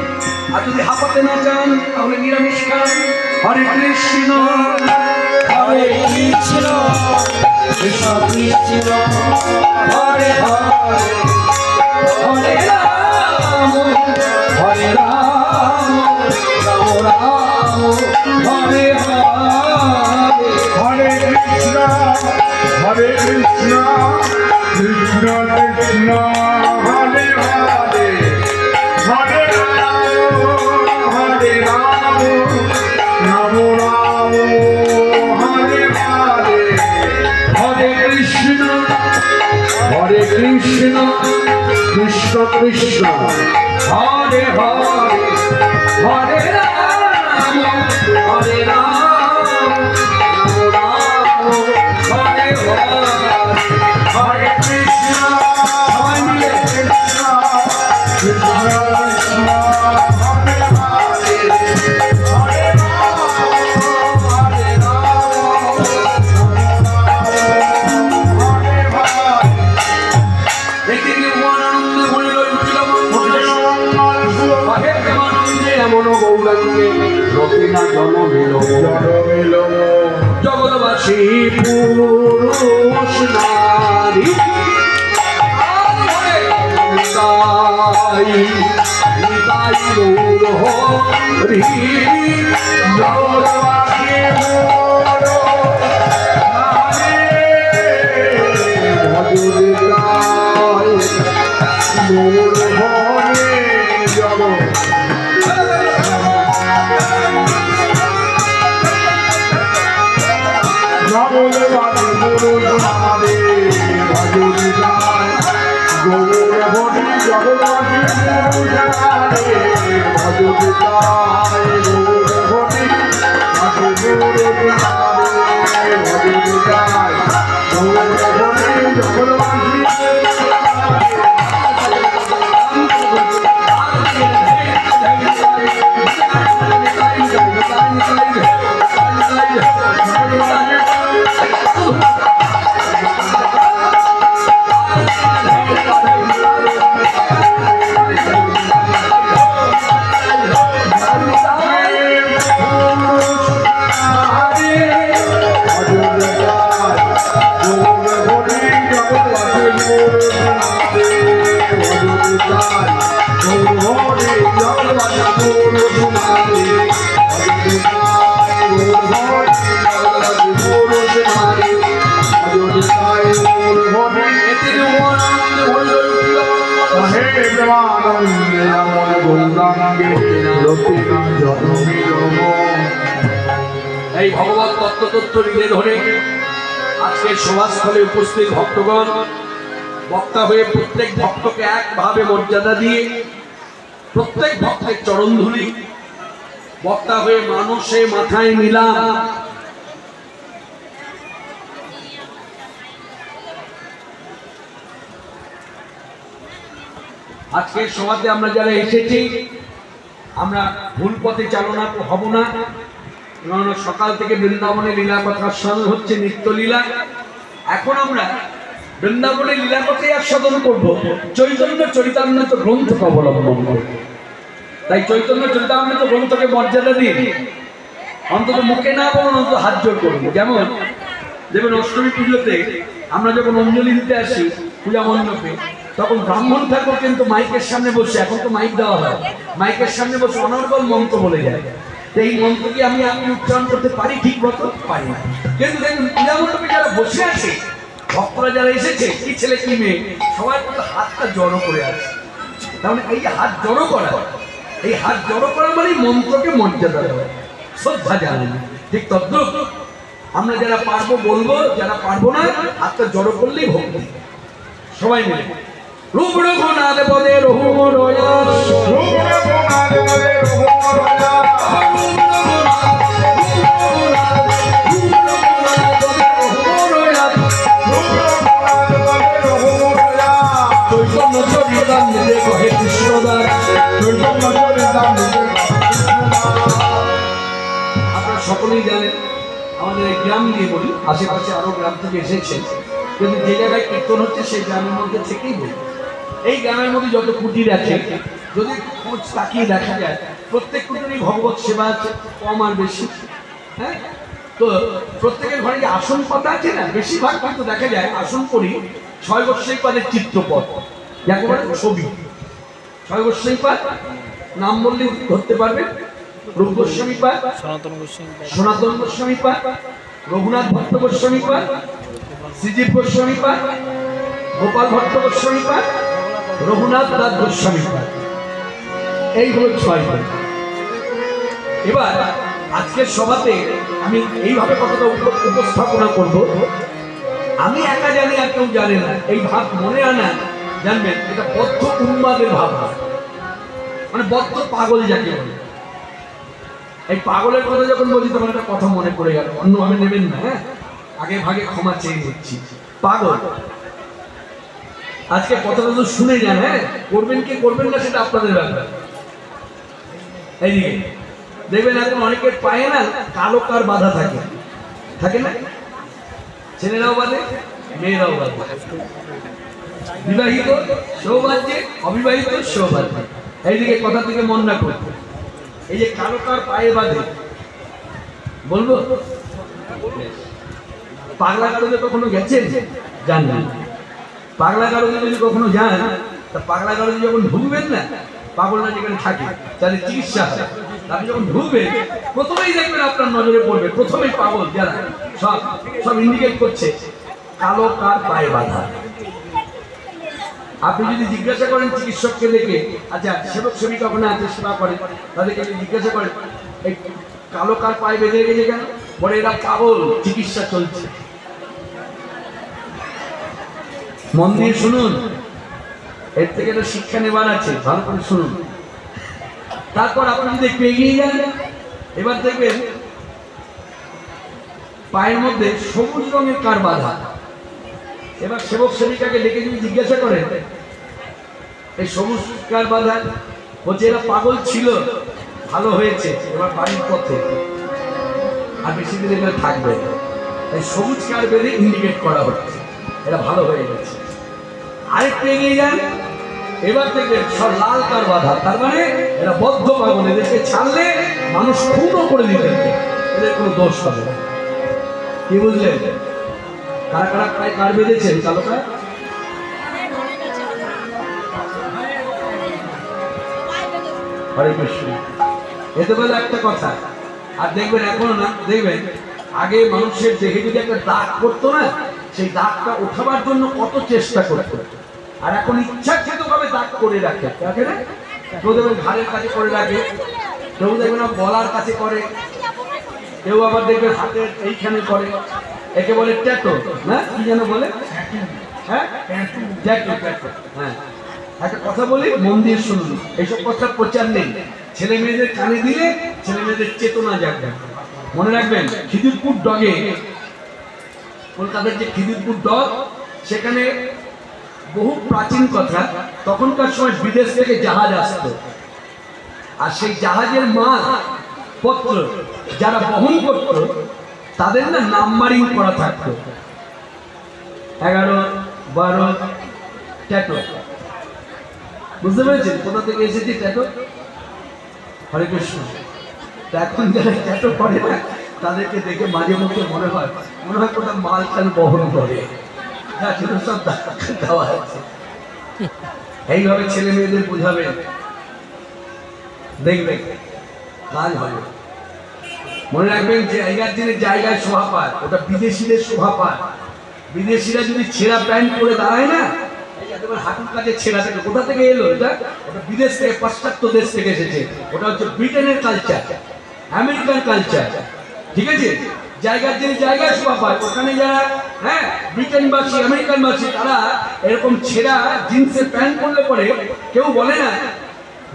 আর যদি হাঁপাতে না চান তাহলে নিরামিষ খান। হরে কৃষ্ণ হরে কৃষ্ণ কৃষ্ণ কৃষ্ণ হরে হরে, হরে রাম হরে রাম রাম রাম হরে হরে, হরে কৃষ্ণ কৃষ্ণ কৃষ্ণ হরে হরে, হরে রাম হরে রাম রাম রাম হরে হরে, হরে কৃষ্ণ কৃষ্ণ কৃষ্ণ হরে হরে, হরে রাম হরে রাম রাম হরে হরে, হরে কৃষ্ণ সবাই মিলে কৃষ্ণ কৃষ্ণ কৃষ্ণ হরে হরে, হরে রাম হরে রাম হরে হরে। দেখে আনন্দে বলিল এমন গৌরাঙ্গে রতিনা জনমিল জগৎবাসী পুরুষ নারী হরি জগৎবাসী Hare এই ভগবত তত্ত্ব ঋণে ধরে আজকের সভাস্থলে উপস্থিত ভক্তগণ বক্তা হয়ে প্রত্যেক ভক্তকে একভাবে মর্যাদা দিয়ে প্রত্যেক ভক্তের চরণধুলি বক্তা হয়ে মানুষে মাথায় নিলাম। আজকের সভাতে আমরা যারা এসেছি আমরা ভুল পথে চালনা হব না। সকাল থেকে বৃন্দাবনে লীলা কথা স্মরণ হচ্ছে, নিত্য লীলা। এখন আমরা বৃন্দাবনে লীলা কথাই আস্বাদন করব, চৈতন্য চরিতামৃত গ্রন্থকে অবলম্বন করব। তাই চৈতন্য চরিতামৃত গ্রন্থকে মর্যাদা দিন, অন্তত মুখে না বলুন, অন্তত হাত জোর করুন। যেমন দেখবেন অষ্টমী পুজোতে আমরা যখন অঞ্জলি দিতে আসি পূজা মণ্ডপে, তখন ব্রাহ্মণ ঠাকুর কিন্তু মাইকের সামনে বসে, এখন তো মাইক দেওয়া হয়, মাইকের সামনে বসে অনর্গল মন্ত্র বলে যায়। এই মন্ত্র কি আমি উচ্চারণ করতে পারি ঠিক মতো? পারি না। কিন্তু দেখুন পূজা মণ্ডপে যারা বসে আছে, ভক্তরা যারা এসেছে, কি ছেলে কি মেয়ে, সবাই কিন্তু হাতটা জড়ো করে আছে। তাহলে এই যে হাত জড়ো করা, এই হাত জড়ো করা মানে মন্ত্রকে মর্যাদা দেওয়া, শ্রদ্ধা জানানো। ঠিক তদ্রুপ আমরা যারা পারবো বলবো, যারা পারবো না হাতটা জড়ো করলেই ভক্তি। সবাই মিলে রূপ রঘুনাথ পদে রহুম রয়াস, রূপ রঘুনাথ পদে রহুম রয়াস, চৈতন্য চরিতামৃতে কহে কৃষ্ণদাস, চৈতন্য চরিতামৃতে। আপনারা সকলেই জানেন, আমাদের গ্রাম নিয়ে বলি, আশেপাশে আরো গ্রাম থেকে এসেছে, কিন্তু যে জায়গায় কীর্তন হচ্ছে সেই গ্রামের মধ্যে থেকেই বলি। এই গ্রামের মধ্যে যত কুটির আছে, যদি খোঁজ তাকিয়ে দেখা যায়, প্রত্যেক কুটিরই ভগবত সেবা আছে, কম আর বেশি। হ্যাঁ, তো প্রত্যেকের ঘরে যে আসন পাতা আছে না, বেশিরভাগ কিন্তু দেখা যায় আসন করি ছয় গোস্বাইপাদের চিত্রপট, একেবারে ছবি। ছয় গোস্বাইপাদ নাম বললে ধরতে পারবে, রূপ গোস্বামী পাদ, সনাতন গোস্বামী পাদ, রঘুনাথ ভট্ট গোস্বামী পাদ, শ্রীজীব গোস্বামী পাদ, গোপাল ভট্ট গোস্বামী পাদ, রঘুনাথ দাস গোস্বামী পাদ। এই হলো ছয় পাদ। এবার আজকের সভাতে আমি এইভাবে কথাটা উপস্থাপনা করব, আমি একা জানি আর কেউ জানে না, এই ভাব মনে আনা, জানবেন এটা বদ্ধ উন্মাদের ভাব, মানে বদ্ধ পাগল যাকে বলে। এই পাগলের কথা যখন বলছি তখন একটা কথা মনে পড়ে গেল, অন্যভাবে নেবেন না, হ্যাঁ, আগে ভাগে ক্ষমা চেয়ে নিচ্ছি। পাগল আজকে কথাটা তো শুনে যান, হ্যাঁ, করবেন কি করবেন না সেটা আপনাদের ব্যাপার। এইদিকে দেখবেন এখন অনেকের পায়ে না কালো কার বাধা থাকে, থাকে না? ছেলেরাও বাঁধে, মেয়েরাও বাঁধে, বিবাহিত সেও বাঁধছে, অবিবাহিত সেও বাঁধে। এইদিকে কথা থেকে মন না করতে, এই যে কালো কার পায়ে বাঁধে, বলবো পাগলা গারদে কখনো গেছেন? যান না। পাগলা গারদে যদি কখনো যান, তা পাগলা গারদে যখন ঢুকবেন না, পাগলরা যেখানে থাকে তাদের চিকিৎসা হয়, আপনি যখন ঢুকবেন প্রথমেই দেখবেন আপনার নজরে পড়বে, প্রথমেই পাগল যারা সব সব ইন্ডিকেট করছে কালো কার পায়ে বাঁধা। আপনি যদি জিজ্ঞাসা করেন চিকিৎসককে দেখে, আচ্ছা সেবক সেবিকা ওখানে আছে সেবা করে, তাদেরকে যদি জিজ্ঞাসা করেন এই কালো কার পায়ে বেঁধে গেছে কেন, বলে এরা পাগল, চিকিৎসা চলছে। মন দিয়ে শুনুন, এর থেকে একটা শিক্ষা নেবার আছে, ভালো করে শুনুন। তারপর আপনি যদি একটু এগিয়ে যান, এবার দেখবেন পায়ের মধ্যে সবুজ রঙের কার বাঁধা। এবার সেবক সেবিকাকে ডেকে যদি জিজ্ঞাসা করেন এই সবুজ কার বাঁধা, বলছে এরা পাগল ছিল, ভালো হয়েছে, এবার বাড়ির পথে আর বেশি দিন এখানে থাকবে। তাই সবুজ কার বেঁধে ইন্ডিকেট করা হচ্ছে, এরা ভালো হয়ে গেছে। আরেকটু এগিয়ে যান, এবার দেখবেন সব লাল কার বাঁধা, তার মানে এরা বদ্ধ পাগল, এদেরকে ছাড়লে মানুষ খুনও করে দিতেন, এদের কোনো দোষ হবে না। কি বুঝলেন? কারা কারা প্রায় কার বেঁধেছেন কালো কার? হরে কৃষ্ণ। এতে বলে একটা কথা, আর দেখবেন এখনো না, দেখবেন আগে মানুষের দেহে যদি একটা দাগ করতো না, সেই দাগটা ওঠাবার জন্য কত চেষ্টা করতো, আর এখন ইচ্ছাকৃত ভাবে দাগ করে রাখে, রাখে না? কেউ দেখবেন ঘাড়ের কাছে করে রাখে, কেউ দেখবেন গলার কাছে করে, কেউ আবার দেখবে হাতের এইখানে করে, একে বলে ট্যাটু, না কি যেন বলে, হ্যাঁ ট্যাটু, ট্যাটু। হ্যাঁ, একটা কথা বলি, মন দিয়ে শুনুন, এইসব কথা প্রচার নেই। ছেলে মেয়েদের কানে দিলে ছেলে মেয়েদের চেতনা জাগবে। মনে রাখবেন, খিদিরপুর ডগে, কলকাতার যে খিদিরপুর ডগ, সেখানে বহু প্রাচীন কথা, তখনকার সময় বিদেশ থেকে জাহাজ আসতো, আর সেই জাহাজের মাল পত্র যারা বহন করত তাদের না নাম্বারিং করা থাকতো, 11, 12 ট্যাটু। বুঝতে পেরেছেন কোথা থেকে এসেছে ট্যাটু? হরে কৃষ্ণ। এখন যারা ট্যাটু করে না তাদেরকে দেখে মাঝে মধ্যে মনে হয় কোথাও মাল টাল বহন করে, সব দেওয়া আছে। এইভাবে ছেলে মেয়েদের বোঝাবে, দেখবে কাজ হবে। মনে রাখবেন, জায়গার জন্য জায়গায় শোভা পায়, ওটা বিদেশিদের শোভা পায়। বিদেশিরা যদি ছেঁড়া প্যান্ট পরে দাঁড়ায় না, হাঁটুর কাছে ছেঁড়া থেকে কোথা থেকে এলো? ওটা বিদেশ থেকে, পাশ্চাত্য দেশ থেকে এসেছে। ওটা হচ্ছে ব্রিটেনের কালচার, আমেরিকান কালচার, ঠিক আছে? জায়গার জন্য জায়গায় শোভা পায়। ওখানে যারা ব্রিটেনবাসী, আমেরিকানবাসী, তারা এরকম ছেঁড়া জিন্সের প্যান্ট পরলে পরে কেউ বলে না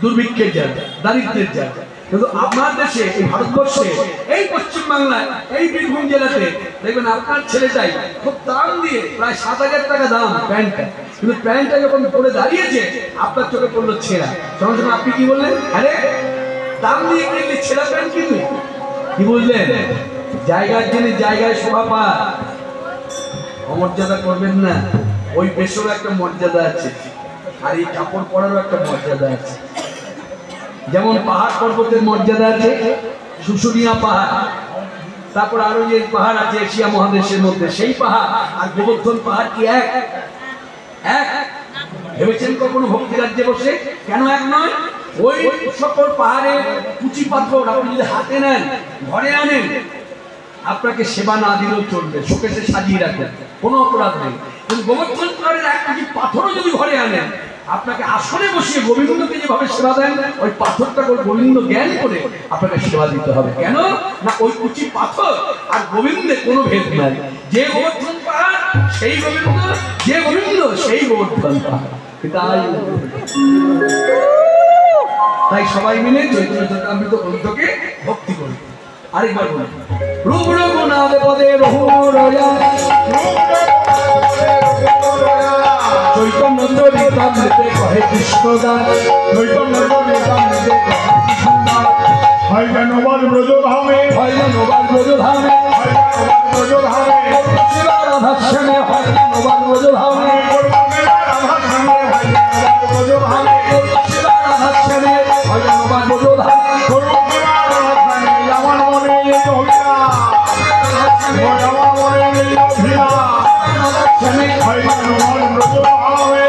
দুর্ভিক্ষের জায়গা, দারিদ্রের জায়গা। কিন্তু আপনার দেশে, এই ভারতবর্ষে, এই পশ্চিমবাংলায়, এই বীরভূম জেলাতে দেখবেন আপনার ছেলেটাই খুব দাম দিয়ে, প্রায় 7,000 টাকা দাম প্যান্টটা, কিন্তু প্যান্টটা যখন পরে দাঁড়িয়েছে আপনার চোখে পড়লো ছেঁড়া। সঙ্গে সঙ্গে আপনি কি বললেন? আরে দাম দিয়ে কিনলে ছেঁড়া প্যান্ট কিনলে, কি বুঝলেন? জায়গার জন্য জায়গায় শোভা পায়, অমর্যাদা করবেন না। ওই বেশেরও একটা মর্যাদা আছে, আর এই কাপড় পরারও একটা মর্যাদা আছে। যেমন পাহাড় পর্বতের মর্যাদা আছে, শুশুনিয়া পাহাড়, তারপর আরো যে পাহাড় আছে এশিয়া মহাদেশের মধ্যে, সেই পাহাড় আর গোবর্ধন পাহাড় কি এক? ভেবেছেন কখনো ভক্তি রাজ্যে বসে? কেন এক নয়? ওই সকল পাহাড়ে কুচি পাথর আপনি যদি হাতে নেন, ঘরে আনেন, আপনাকে সেবা না দিলেও চলবে, শোকেসে সাজিয়ে রাখবেন, কোনো অপরাধ নেই। কিন্তু গোবর্ধন পাহাড়ের এক কুচি পাথরও যদি ঘরে আনেন, আপনাকে আসনে বসিয়ে গোবিন্দকে যেভাবে সেবা দেন, ওই পাথরটা গোবিন্দ জ্ঞান করে আপনাকে সেবা দিতে হবে। কেন না? ওই কুচি পাথর আর গোবিন্দে কোনো ভেদ নাই। যে গোবর্ধন পাহাড় সেই গোবিন্দ, যে গোবিন্দ সেই গোবর্ধন পাহাড়। তাই সবাই মিলে চৈতন্য চরিতামৃত গ্রন্থকে ভক্তি করি। আরেকবার বলি, রূপ রঘুনাথ পদে রঘু রাজা, চৈতন্য চরিতামৃতে কহে কৃষ্ণদাস, চৈতন্য চরিতামৃতে কহে কৃষ্ণদাস। হয় যেন বল ব্রজধামে, হয় যেন বল ব্রজধামে, হয় যেন বল ব্রজধামে, রাধাশ্যামে হয় যেন বল ব্রজধামে, রাধাশ্যামে হয় যেন বল ব্রজধামে, রাধাশ্যামে হয় যেন বল ব্রজধামে। আমার মনে এই অভিলাষ, আমার মনে এই অভিলাষ, হয় যেন বল ব্রজধামে।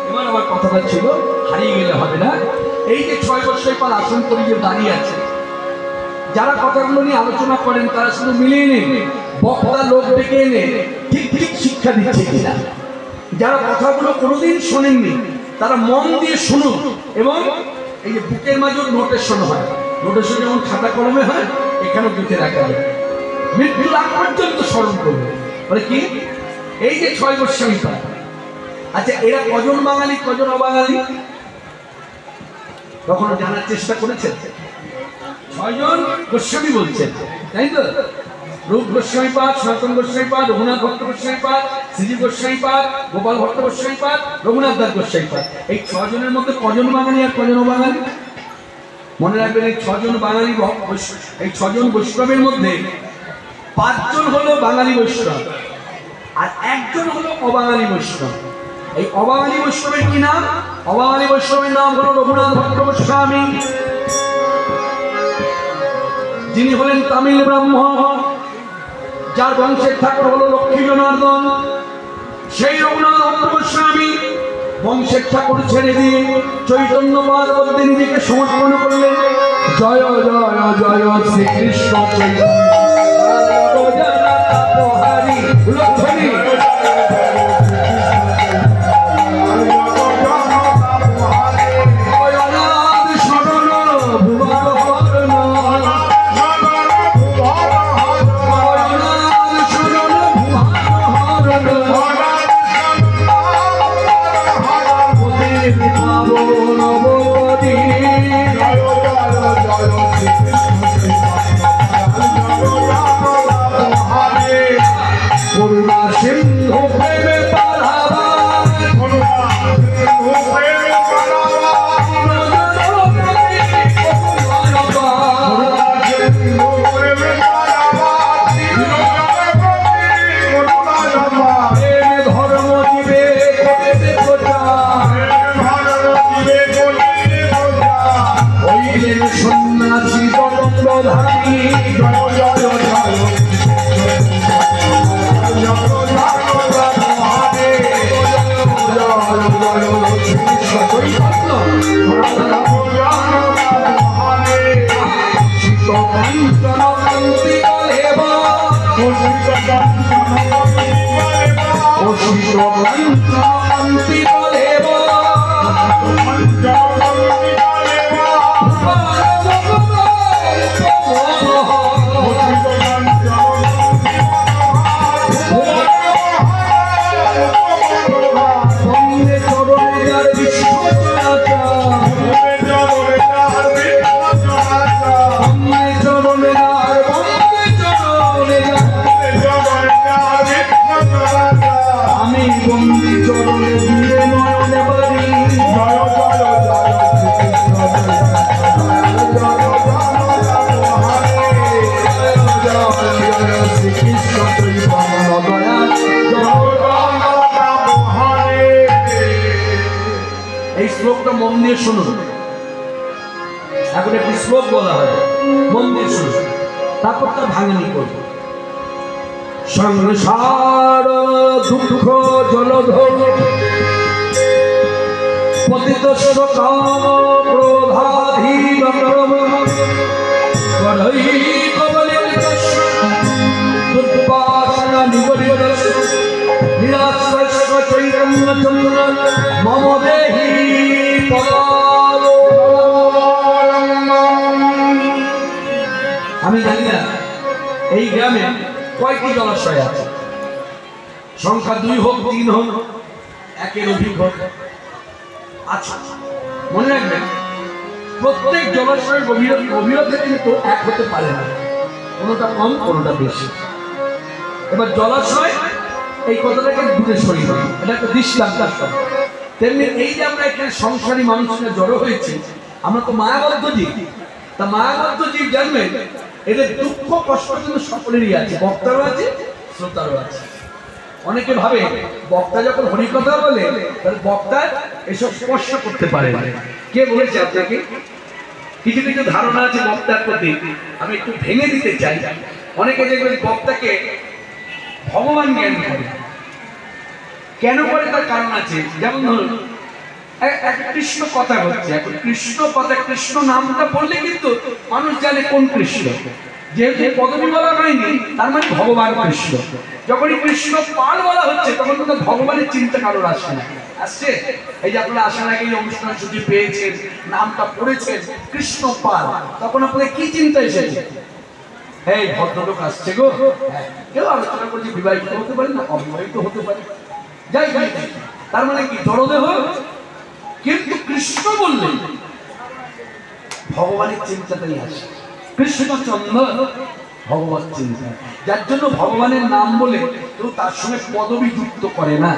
এবার আমার কথাটা ছিল, হারিয়ে গেলে হবে না। এই যে 6 বৎসর পর আসন করে যে দাঁড়িয়ে আছে, যারা কথাগুলো নিয়ে আলোচনা করেন তারা শুধু মিলিয়ে নেন, বক্তা লোক ডেকে এনে ঠিক ঠিক শিক্ষা দিচ্ছে কিনা। যারা কথাগুলো কোনোদিন শোনেননি তারা মন দিয়ে শুনুন, এবং এই যে বুকের মাঝে নোটেশন হয়, নোটেশন যেমন খাতা কলমে হয়, এখানেও জুতে রাখা যায়, মৃত্যুর আগ পর্যন্ত স্মরণ করবে। মানে কি? এই যে 6 গোস্বামী পাঠ, আচ্ছা এরা কজন বাঙালি কজন অবাঙালি কখনো জানার চেষ্টা করেছেন? 6 জন গোস্বামী বলছেন, তাই তো? রূপ গোস্বামী পাঠ, সনাতন গোস্বামী পাঠ, রঘুনাথ ভট্ট গোস্বামী পাঠ, শ্রীজীব গোস্বামী পাঠ, গোপাল ভট্ট গোস্বামী পাঠ, রঘুনাথ দাস গোস্বামী পাঠ। এই 6 জনের মধ্যে কজন বাঙালি আর কজন অবাঙালি? মনে রাখবেন, এই 6 জন বাঙালি, এই 6 জন বৈষ্ণবের মধ্যে 5 জন হলো বাঙালি বৈষ্ণব আর 1 জন হলো অবাঙালি বৈষ্ণব। এই অবাঙালি বৈষ্ণবের কি নাম? অবাঙালি বৈষ্ণবের নাম হলো রঘুনাথ ভট্ট গোস্বামী, যিনি হলেন তামিল ব্রাহ্মণ, যার বংশের ঠাকুর হলো লক্ষ্মী জনার্দন। সেই রঘুনাথ ভট্ট গোস্বামী বংশের ঠাকুর ছেড়ে দিয়ে চৈতন্যবাদ বলতে নিজেকে সমর্পণ করলেন। জয় জয় জয় শ্রীকৃষ্ণ চৈতন্য লক্ষ্মী এই শ্লোকটা মন দিয়ে শুনুন। এখন একটি শ্লোক বলা হয়, মন দিয়ে শুনুন, তারপর তার ভাঙনি করব। সংসার দুঃখ জলধর পতিতস্য কাম ক্রোধাধীনক্রম করৈ কবলিতস্য দুর্বাসনা নিগরিতস্য নিরাশ্রয়স্য চৈতন্যচন্দ্র মম দেহি আমি জানি না এই গ্রামে কয়টি জলাশয় আছে, সংখ্যা 2 হোক 3 হোক, একের অধিক হোক, আচ্ছা মনে রাখবেন প্রত্যেক জলাশয়ের গভীরতা কিন্তু এক হতে পারে না, কোনোটা কম কোনোটা বেশি। এবার জলাশয় এই কথাটাকে দূরে সরিয়ে দেয়, এটা একটা দৃষ্টান্ত। তেমনি এই যে আমরা এখানে সংসারী মানুষরা জড়ো হয়েছে, আমরা তো মায়াবদ্ধ জীব। তা মায়াবদ্ধ জীব জানবেন এদের দুঃখ কষ্ট কিন্তু সকলেরই আছে, বক্তারও আছে শ্রোতারও আছে। অনেকে ভাবে বক্তা যখন হরিকথা বলে তাহলে বক্তা এসব স্পর্শ করতে পারে না। কে বলেছে আপনাকে? কিছু কিছু ধারণা আছে বক্তার প্রতি, আমি একটু ভেঙে দিতে চাই। অনেকে দেখবেন বক্তাকে ভগবান জ্ঞান করে। কেন করে তার কারণ আছে। যেমন ধরুন কৃষ্ণ কথা হচ্ছে, এখন কৃষ্ণ কথা, কৃষ্ণ নামটা বললে কিন্তু মানুষ জানে কোন কৃষ্ণ। যে পদবী বলা হয়নি তার মানে ভগবান কৃষ্ণ। যখনই কৃষ্ণ পাল বলা হচ্ছে তখন তো ভগবানের চিন্তা কারোর আসে না। আসছে এই যে আপনারা আসার আগে এই অনুষ্ঠান সূচি পেয়েছেন, নামটা পড়েছেন কৃষ্ণ পাল, তখন আপনাদের কি চিন্তা এসেছে? এই ভদ্রলোক আসছে গো, কেউ আলোচনা করছে বিবাহিত হতে পারে না, অবিবাহিত হতে পারে, যাই যাই, তার মানে কি জড়দেহ। কিন্তু কৃষ্ণ বললেন ভগবানের চিন্তাটাই আসে। কৃষ্ণচন্দ্র ভগবত চিন্তা, যার জন্য ভগবানের নাম বলে কেউ তার সঙ্গে পদবি যুক্ত করে না।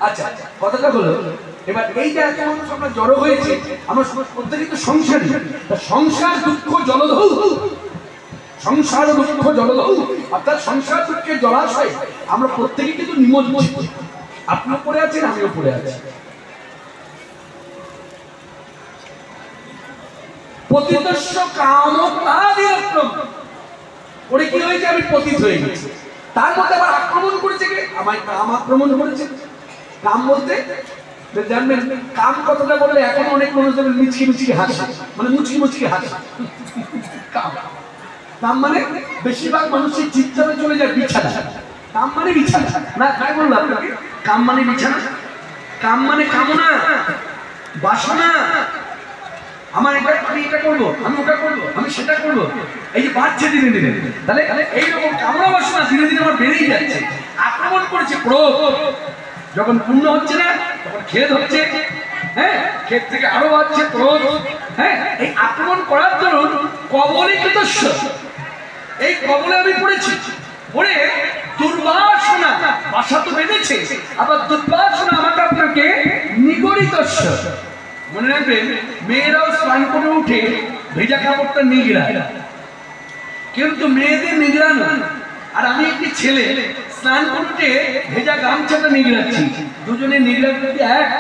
আচ্ছা কথাটা হলো, এবার এই যে এত মানুষ আমরা জড়ো হয়েছে, আমরা প্রত্যেকেই তো সংসারী। সংসার দুঃখ জলধৌ, সংসার দুঃখ জলধৌ, অর্থাৎ সংসার দুঃখের জলাশয় আমরা প্রত্যেকেই কিন্তু নিমজ্জিত। আপনিও পড়ে আছেন, আমিও পড়ে আছি। পতিতস্য কামতাদিরক্রম, ওরে কি হয়েছে? আমি পতিত হয়ে গেছি। তার মধ্যে আবার আক্রমণ করেছে কে? আমায় কাম আক্রমণ করেছে। কাম বলতে জানবেন, কাম কথাটা বললে এখন অনেক মানুষ যাবেন মুচকি মুচকি হাসে, মানে মুচকি মুচকি হাসে। কাম কাম মানে বেশিরভাগ মানুষের চিন্তাতে চলে যায় বিছানা। কাম মানে বিছানা না, তাই বললাম আপনাকে। কাম মানে বিছানা, কাম মানে কামনা, বাসনা। আমার এটা, আমি এটা করবো, আমি ওটা করবো, আমি সেটা করবো, এই যে বাড়ছে দিনে দিনে। তাহলে এইরকম কামনা বাসনা ধীরে ধীরে আমার বেড়েই যাচ্ছে। আক্রমণ করেছে ক্রোধ, যখন পূর্ণ হচ্ছে না তখন খেদ হচ্ছে, হ্যাঁ, খেদ থেকে আরো বাড়ছে ক্রোধ। হ্যাঁ, এই আক্রমণ করার জন্য কবলিতস্য, এই কবলে আমি পড়েছি। পড়ে দুর্বাসনা, বাসা তো বেঁধেছে, আবার দুর্বাসনা আমাকে আপনাকে নিগরিতস্য। মনে রাখবেন, মেয়েরাও স্নান করে উঠে ভেজা কাপড়টা নিগড়ায়, কিন্তু মেয়েদের নিগড়ানো। আর আমি একটি ছেলে স্নান করে উঠে ভেজা গামছাটা নিগড়াচ্ছি, দুজনে নিগড়াতে এক।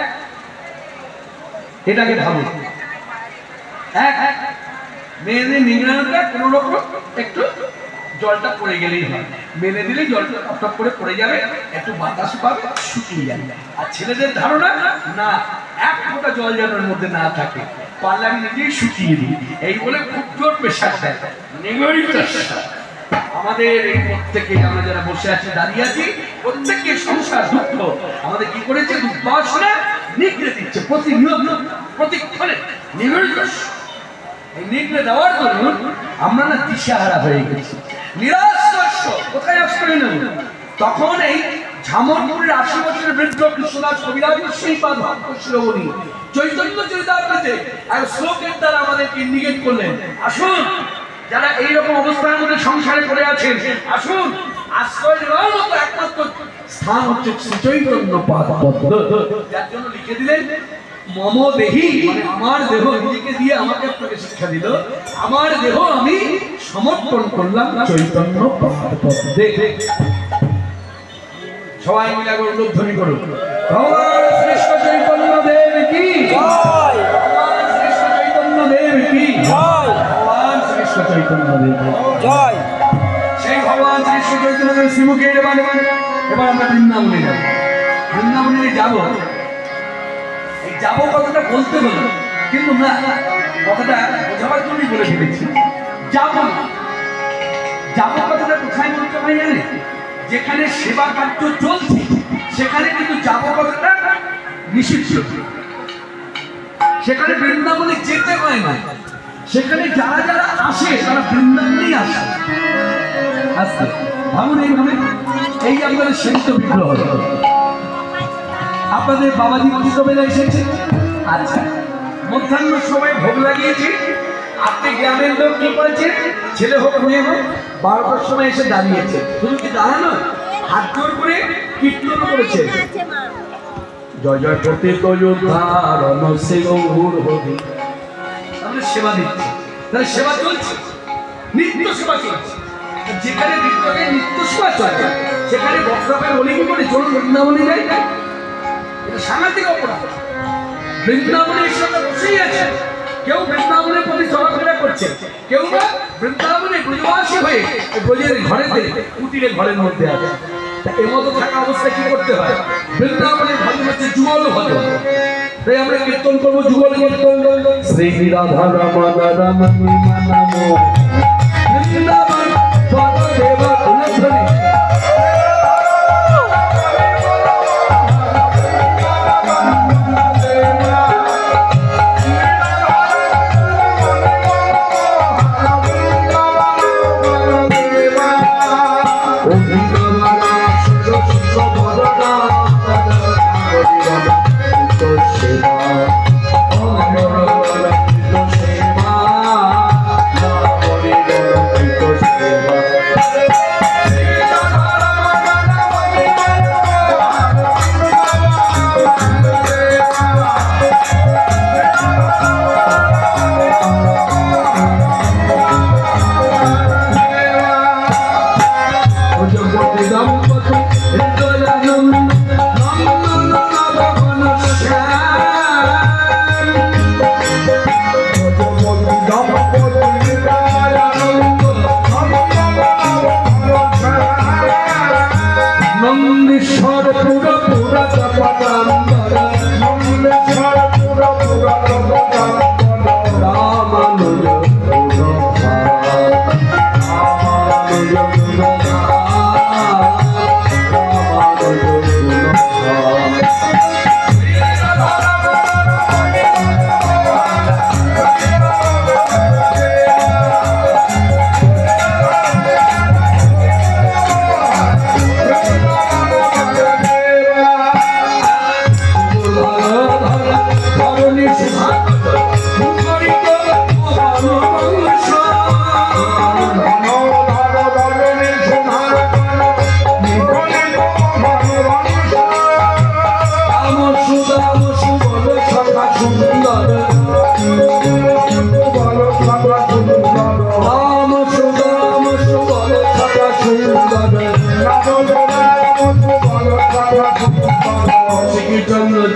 এটাকে ভাবুন, এক। মেনে নিংড়ানোটা কোনো রকম একটু জলটা পড়ে গেলেই হয়, মেনে দিলে জলটা টপ করে পড়ে যাবে, একটু বাতাস পাবে, শুকিয়ে যাবে। আর ছেলেদের ধারণা না, এক ফোঁটা জল যেন এর মধ্যে না থাকে, পারলে আমি নিজেই শুকিয়ে দিই, এই বলে খুব জোর প্রেশার দেয়। আমাদের এই প্রত্যেকে আমরা যারা বসে আছি দাঁড়িয়ে আছি প্রত্যেকের সংসার দুঃখ আমাদের কি করেছে, দুর্বাসনা নিগড়ে দিচ্ছে প্রতিনিয়ত প্রতিক্ষণে। এই নিগড়ে দেওয়ার জন্য আমরা না দিশাহারা হয়ে গেছি, নিরাশ, কোথায় আশ্রয় নেব। তখন এই ঝামরপুরের ৮০ বছরের বৃদ্ধ কৃষ্ণদাস কবিরাজ শ্রীপাদ ভক্ত শিরোমণি চৈতন্য চরিতামৃতে আর শ্লোকের দ্বারা আমাদেরকে ইন্ডিকেট করলেন, আসুন যারা এইরকম অবস্থার মধ্যে সংসারে পড়ে আছেন, আসুন আশ্রয় নেওয়ার মতো একমাত্র স্থান হচ্ছে শ্রীচৈতন্য পাদ পদ্ম। যার জন্য লিখে দিলেন মম দেহি, মানে আমার দেহ নিজেকে দিয়ে আমাকে আপনাকে শিক্ষা দিল, আমার দেহ আমি সমর্পণ করলাম চৈতন্য পাদ পদ্মে। সবাই মিলে উল্লেখধ্বনি করুন, ভগবান শ্রেষ্ঠ চৈতন্য দেব কি জয়, ভগবান শ্রেষ্ঠ চৈতন্য দেব কি জয়, ভগবান শ্রেষ্ঠ চৈতন্য দেব জয়। সেই ভগবান শ্রেষ্ঠ চৈতন্য দেব শ্রীমুখে এবার আমরা বৃন্দাবনে যাব। বৃন্দাবনে যাবো, এই যাবো কথাটা বলতে হলো, কিন্তু না, কথাটা বোঝাবার জন্যই বলে ফেলেছি। যাবো না, যাবো কথাটা কোথায় বলতে হয় জানে, যেখানে সেবা কার্য চলছে সেখানে কিন্তু যাবো কথাটা নিষিদ্ধ। সেখানে বৃন্দাবনে যেতে হয় না, সেখানে যারা যারা আসে তারা বৃন্দাবনেই আসে। আচ্ছা ভাবুন এইভাবে, এই আপনাদের সেন্ত বিগ্রহ আপনাদের বাবাজি কবিরা এসেছে, আচ্ছা মধ্যাহ্ন সময় ভোগ লাগিয়েছে, আপনি গ্রামের লোক কি করেছেন, ছেলে হোক মেয়ে হোক 12টার সময় এসে দাঁড়িয়েছে, শুধু কি দাঁড়ানো, হাত জোর করে কীর্তন করেছে, জয় জয় প্রতীক যোদ্ধারণ সে গৌর হরি, তাহলে সেবা দিচ্ছে, তাহলে সেবা চলছে, নিত্য সেবা চলছে। যেখানে নিত্য সেবা চলে সেখানে বক্তব্যের বলি কি করে চলুন বৃন্দাবনে যাই, এটা সাংঘাতিক অপরাধ। বৃন্দাবনের সঙ্গে বসেই আছে, কেউ বৃন্দাবনের প্রতি চলাফেরা করছে, কেউ বা বৃন্দাবনে ব্রজবাসী হয়ে ব্রজের ঘরেতে কুটিরে ঘরের মধ্যে আছে। এর মতো থাকা অবস্থায় কি করতে হয়, বৃন্দাবনের ভজন হচ্ছে যুগল ভজন, তাই আমরা কীর্তন করবো যুগল কীর্তন, শ্রী রাধা রমণ রমণ নমো বৃন্দাবন পদদেব তুলধ্বনি।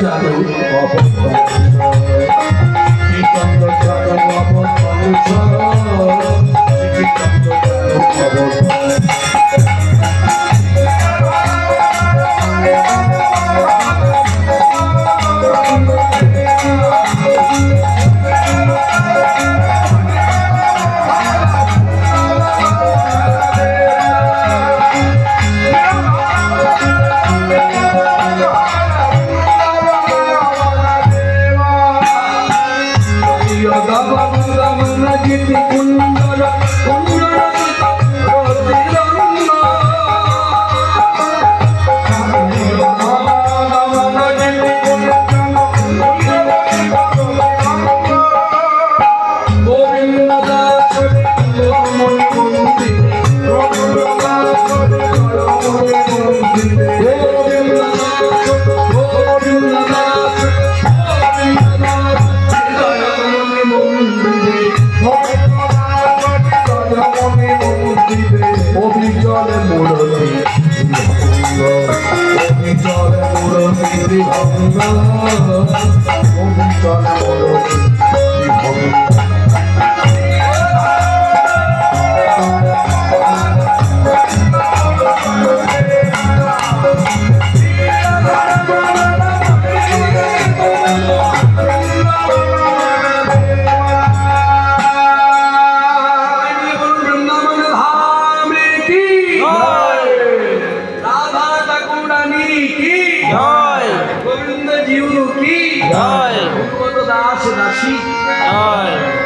Chalo, মনে মুক্তিতে অবিচলে মুরতি অবিচলে মুরতি ভঙ্গ অবিচলে মুরতি ভঙ্গ गोविंद जीव की दास दासी